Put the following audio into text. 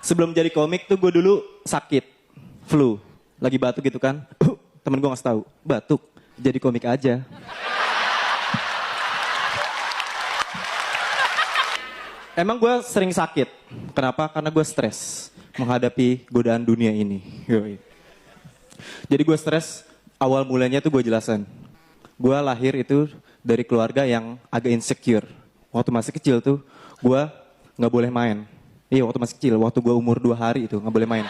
Sebelum jadi komik tuh gue dulu sakit, flu, lagi batuk gitu kan. Temen gue ngasih tahu, batuk, jadi komik aja. Emang gue sering sakit. Kenapa? Karena gue stres menghadapi godaan dunia ini. Yoi. Jadi gue stres, awal mulanya tuh gue jelasin. Gue lahir itu dari keluarga yang agak insecure. Waktu masih kecil tuh, gue nggak boleh main. Iya, waktu masih kecil, waktu gue umur 2 hari itu nggak boleh main.